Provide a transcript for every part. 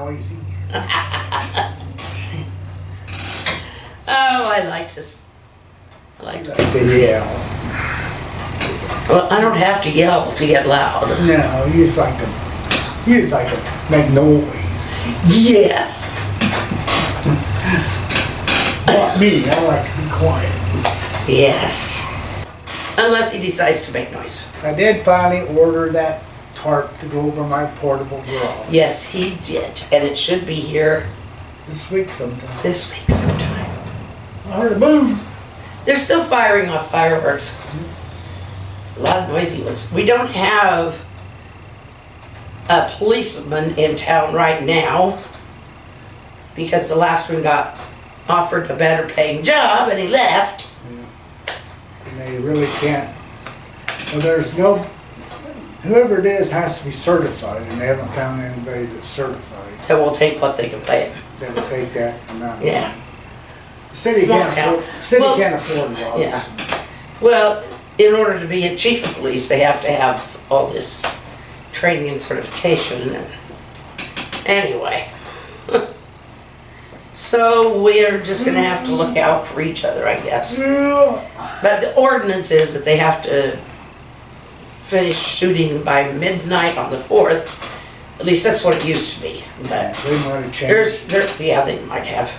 noisy. Oh, I like to To yell. Well, I don't have to yell to get loud. No, you just like to make noise. Yes. Not me, I like to be quiet. Yes. Unless he decides to make noise. I did finally order that tarp to go over my portable grill. Yes, he did. And it should be here This week sometime. this week sometime. I heard a boom. They're still firing off fireworks. A lot of noisy ones. We don't have a policeman in town right now because the last one got offered a better paying job and he left. Yeah. And they really can't. Well, there's no, whoever it is has to be certified, and they haven't found anybody that's certified That will take what they can pay him. that will take that amount. Yeah. The city Small can't town. afford, city Well, can't afford it, obviously. yeah. Well, in order to be a chief of police, they have to have all this training and certification. And anyway. So we're just gonna have to look out for each other, I guess. Yeah. But the ordinance is that they have to finish shooting by midnight on the 4th. At least that's what it used to be. But They might have changed. yeah, they might have.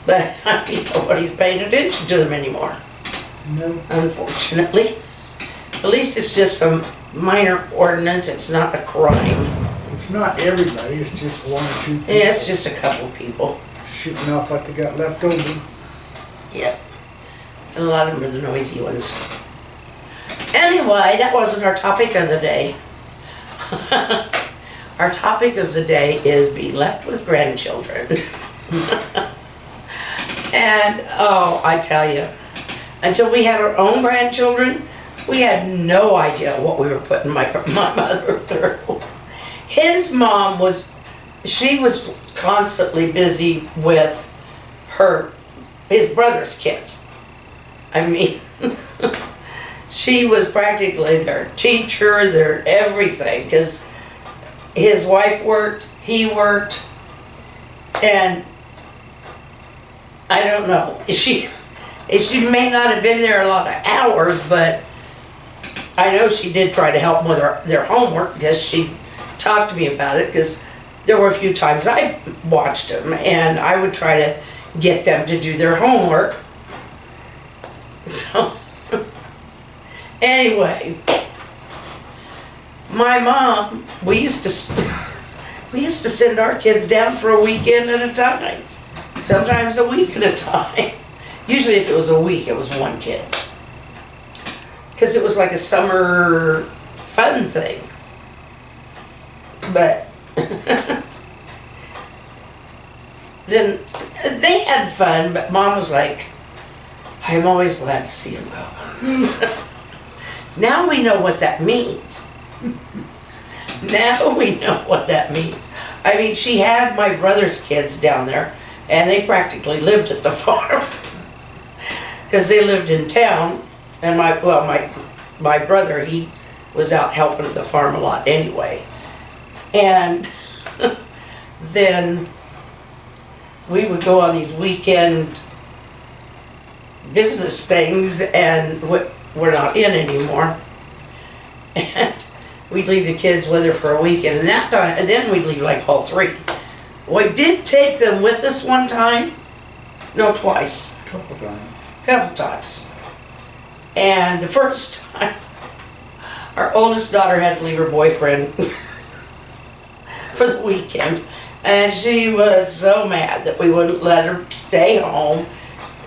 But nobody's paying attention to them anymore, No. unfortunately. At least it's just a minor ordinance, it's not a crime. It's not everybody, it's just one or two people. Yeah, it's just a couple people. Shooting off what they got left over. Yep. And a lot of them are the noisy ones. Anyway, that wasn't our topic of the day. Our topic of the day is being left with grandchildren. And, oh, I tell you, until we had our own grandchildren, we had no idea what we were putting my mother through. His mom she was constantly busy with his brother's kids. I mean, she was practically their teacher, their everything, because his wife worked, he worked, and I don't know. She may not have been there a lot of hours, but I know she did try to help with their homework because she talked to me about it, because there were a few times I watched them and I would try to get them to do their homework. So, anyway, my mom, we used to send our kids down for a weekend at a time. Sometimes a week at a time. Usually if it was a week, it was one kid. Because it was like a summer fun thing. But then they had fun, but Mom was like, I'm always glad to see him go. Now we know what that means. Now we know what that means. I mean, she had my brother's kids down there, and they practically lived at the farm. Because they lived in town, and my brother, he was out helping at the farm a lot anyway. And then we would go on these weekend business things, and we're not in anymore. And we'd leave the kids with her for a weekend, and that time, and then we'd leave like all three. We did take them with us one time. No, twice. Couple times. And the first time, our oldest daughter had to leave her boyfriend for the weekend. And she was so mad that we wouldn't let her stay home,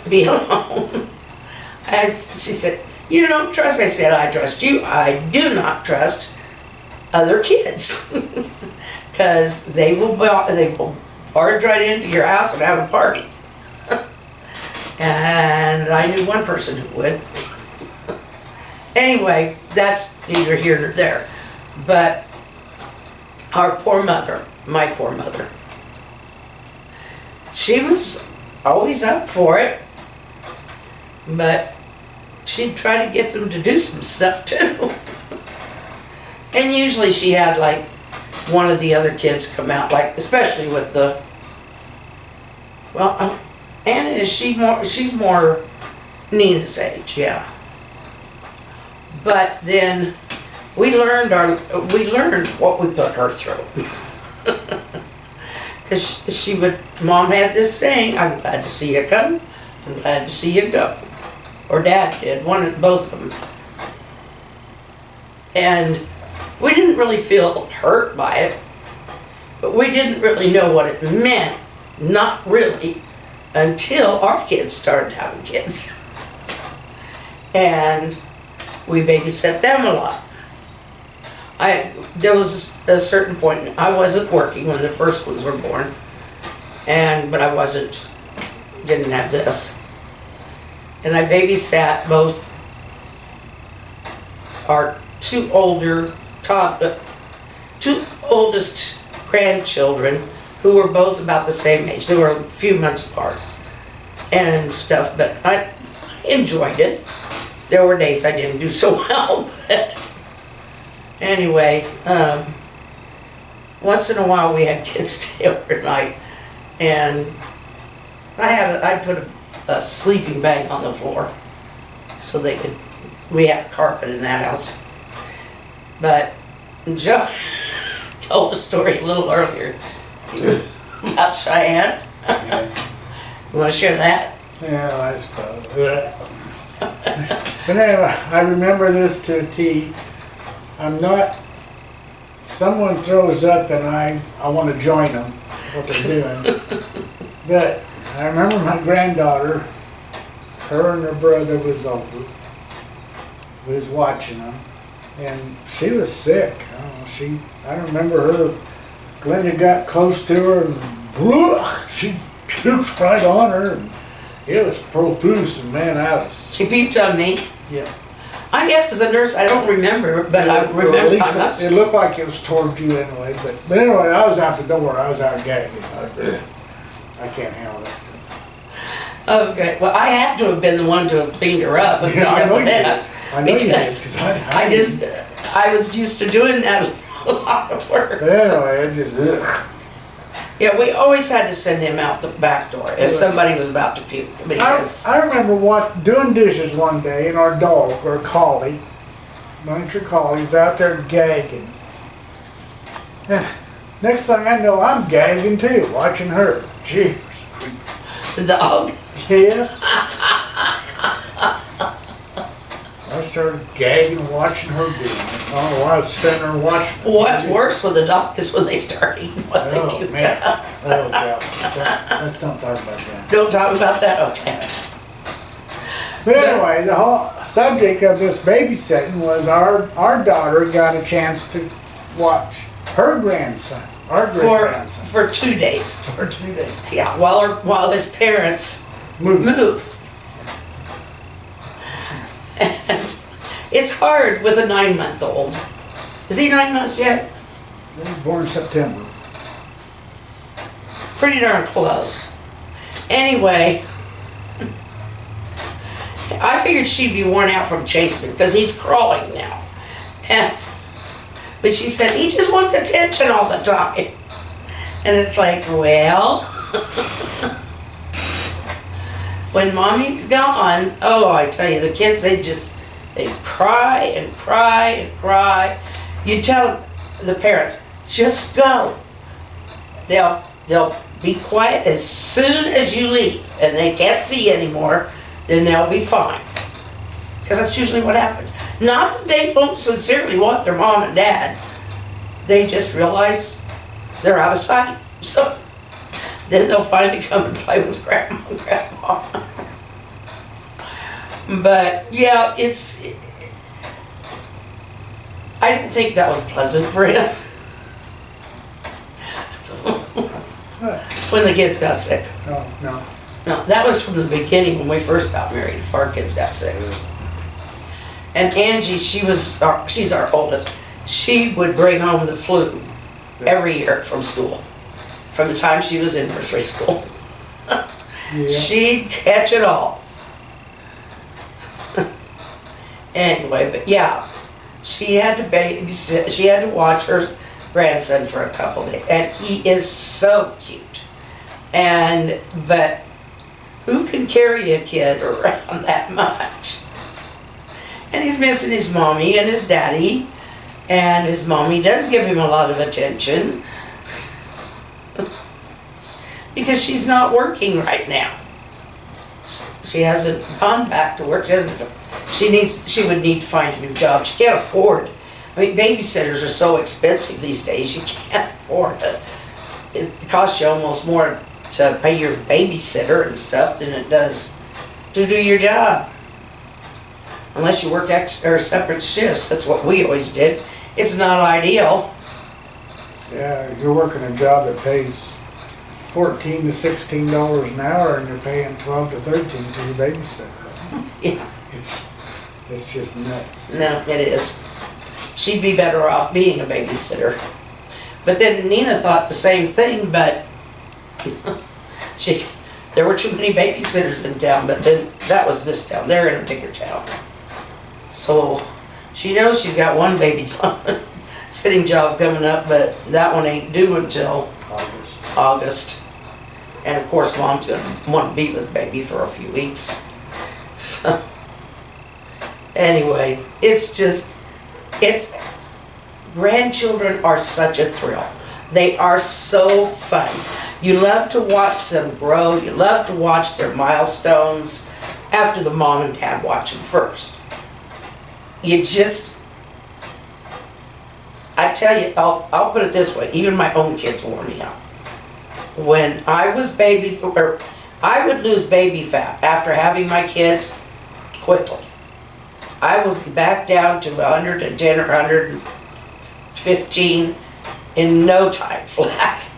be alone. She said, you don't trust me. I said, I trust you. I do not trust other kids. Because they will barge right into your house and have a party. And I knew one person who would. Anyway, that's neither here nor there. But our poor mother, my poor mother, she was always up for it, but she'd try to get them to do some stuff too. And usually she had like one of the other kids come out, like especially with the, well, Anna, she's more Nina's age, yeah. But then we learned what we put her through. Because Mom had this saying, I'm glad to see you come, I'm glad to see you go. Or Dad did, both of them. And we didn't really feel hurt by it, but we didn't really know what it meant, not really, until our kids started having kids. And we babysat them a lot. There was a certain point, I wasn't working when the first ones were born, but I didn't have this. And I babysat both our two oldest grandchildren, who were both about the same age. They were a few months apart and stuff, but I enjoyed it. There were days I didn't do so well, but anyway, once in a while we had kids stay overnight, and I put a sleeping bag on the floor so we had carpet in that house. But Joe told a story a little earlier about Cheyenne. Yeah. You want to share that? Yeah, I suppose. But anyway, I remember this to a T. Someone throws up and I want to join them, what they're doing. But I remember my granddaughter, her and her brother was over, was watching them, and she was sick. I don't remember her. Glenda got close to her and she puked right on her. And it was profuse, and man, She peeped on me. Yeah. I guess as a nurse, I don't remember, but I remember. It looked like it was towards you anyway. But anyway, I was out the door. I was out gagging. I can't handle this stuff. Okay. Well, I had to have been the one to have cleaned her up and cleaned up the mess. I know you did. Because I was used to doing that a lot of work. But anyway, it just. Yeah, we always had to send him out the back door if somebody was about to puke. Because I remember doing dishes one day, and our dog, or collie, miniature collie's out there gagging. And next thing I know, I'm gagging too, watching her. Jeepers. the dog. Yes. I started gagging watching her do it. Oh, I was standing there watching. What's worse with the dog is when they start eating what they Oh, puke man. out. Oh, God. Let's don't talk about that. Don't talk about that? Okay. But anyway, the whole subject of this babysitting was our daughter got a chance to watch her grandson, our great-grandson. For 2 days. For 2 days. Yeah, while his parents move. And it's hard with a 9-month-old. Is he 9 months yet? He was born in September. Pretty darn close. Anyway, I figured she'd be worn out from chasing him because he's crawling now. But she said, he just wants attention all the time. And it's like, well, when mommy's gone, oh, I tell you, the kids, they cry and cry and cry. You tell the parents, just go. They'll be quiet as soon as you leave and they can't see you anymore, then they'll be fine. Because that's usually what happens. Not that they don't sincerely want their mom and dad. They just realize they're out of sight. So then they'll finally come and play with grandma and grandpa. But yeah, I didn't think that was pleasant for him. When the kids got sick. Oh, no. No, that was from the beginning when we first got married, if our kids got sick. And Angie, she's our oldest. She would bring home the flu every year from school, from the time she was in nursery school. Yeah. She'd catch it all. Anyway, but yeah, she had to babysit. She had to watch her grandson for a couple days, and he is so cute. But who can carry a kid around that much? And he's missing his mommy and his daddy, and his mommy does give him a lot of attention because she's not working right now. She hasn't gone back to work. She would need to find a new job. She can't afford. I mean, babysitters are so expensive these days. You can't afford it. It costs you almost more to pay your babysitter and stuff than it does to do your job. Unless you work separate shifts. That's what we always did. It's not ideal. Yeah, you're working a job that pays $14 to $16 an hour, and you're paying $12 to $13 to your babysitter. Yeah. It's just nuts. No, it is. She'd be better off being a babysitter. But then Nina thought the same thing, but there were too many babysitters in town, but then that was this town. They're in a bigger town. So she knows she's got one baby sitting job coming up, but that one ain't due until August. And of course, Mom's gonna want to be with baby for a few weeks. So anyway, grandchildren are such a thrill. They are so fun. You love to watch them grow. You love to watch their milestones after the mom and dad watch them first. I tell you, I'll put it this way, even my own kids wore me out. When I was I would lose baby fat after having my kids quickly. I would be back down to 110 or 115 in no time flat.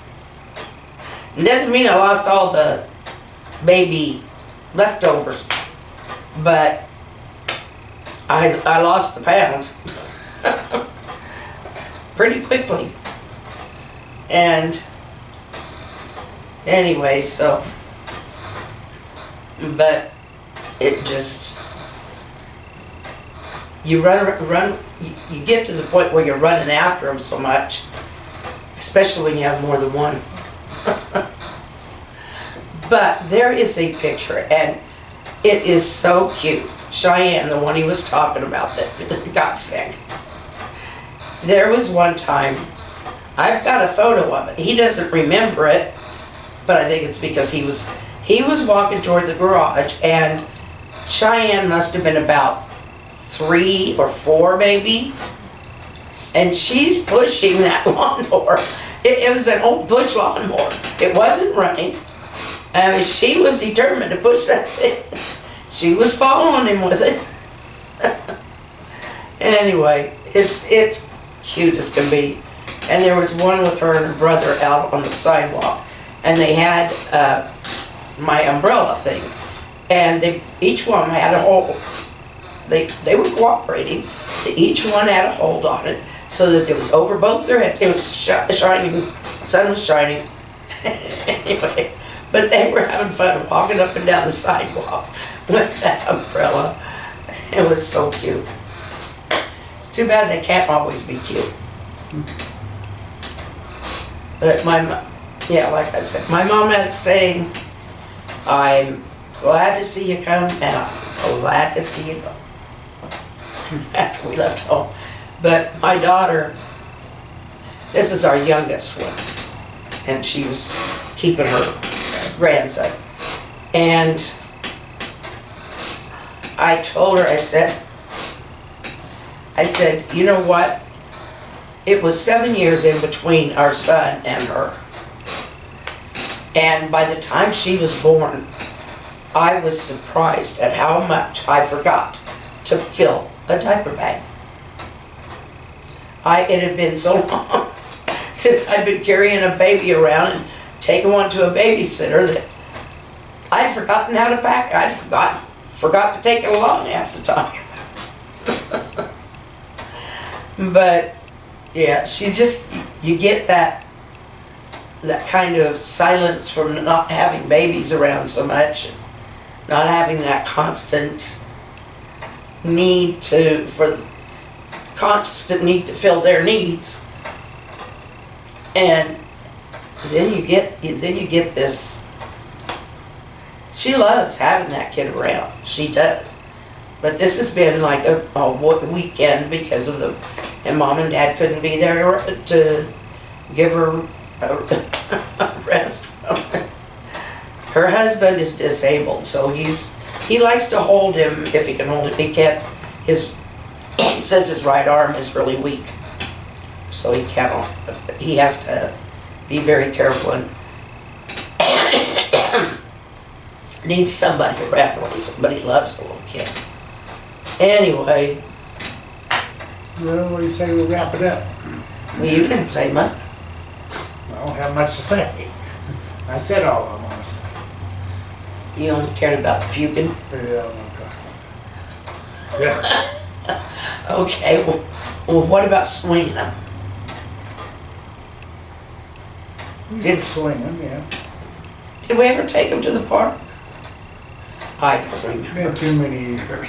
It doesn't mean I lost all the baby leftovers, but I lost the pounds pretty quickly. And anyway, but it just, you you get to the point where you're running after them so much, especially when you have more than one. But there is a picture, and it is so cute. Cheyenne, the one he was talking about that got sick. There was one time, I've got a photo of it. He doesn't remember it, but I think it's because he was walking toward the garage, and Cheyenne must have been about 3 or 4 maybe, and she's pushing that lawnmower. It was an old Bush lawnmower. It wasn't running. She was determined to push that thing. She was following him with it. Anyway, it's cute as can be. And there was one with her and her brother out on the sidewalk, and they had my umbrella thing, and each one had a hold. They were cooperating. Each one had a hold on it, so that it was over both their heads. It was shining. The sun was shining. Anyway, but they were having fun walking up and down the sidewalk with that umbrella. It was so cute. It's too bad they can't always be cute. But like I said, my mom had a saying, I'm glad to see you come, and I'm glad to see you go. After we left home. But my daughter, this is our youngest one, and she was keeping her grandson. And I told her, I said, you know what? It was 7 years in between our son and her. And by the time she was born, I was surprised at how much I forgot to fill a diaper bag. It had been so long since I'd been carrying a baby around and taking one to a babysitter that I'd forgotten how to pack. I'd forgot to take it along half the time. But yeah, you get that kind of silence from not having babies around so much, and not having that constant need to fill their needs. And then you get this. She loves having that kid around. She does. But this has been like a weekend because of and Mom and Dad couldn't be there to give her a rest from it. Her husband is disabled, so he likes to hold him if he can hold him. He can't. He says his right arm is really weak, so he can't. He has to be very careful and needs somebody around when somebody loves the little kid. Anyway. Well, what do you say we wrap it up? Well, you didn't say much. I don't have much to say. I said all I want to say. You only cared about the puking? Yeah, yes. Okay, well, what about swinging them? It's swinging, yeah. Did we ever take them to the park? I don't remember. Been too many years.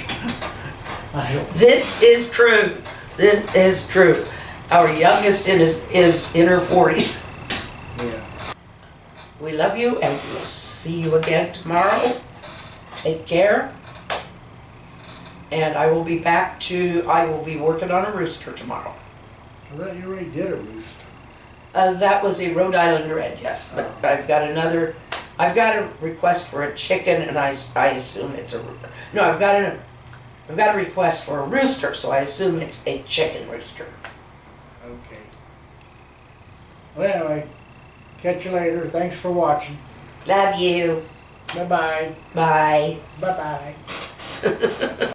I don't. This is true. This is true. Our youngest is in her 40s. Yeah. We love you and we'll see you again tomorrow. Take care. And I will be working on a rooster tomorrow. I thought you already did a rooster. That was a Rhode Island Red, yes. But Oh. I've got a request for a chicken and I assume it's no, I've got a request for a rooster, so I assume it's a chicken rooster. Okay. Well, anyway, catch you later. Thanks for watching. Love you. Bye-bye. Bye. Bye-bye.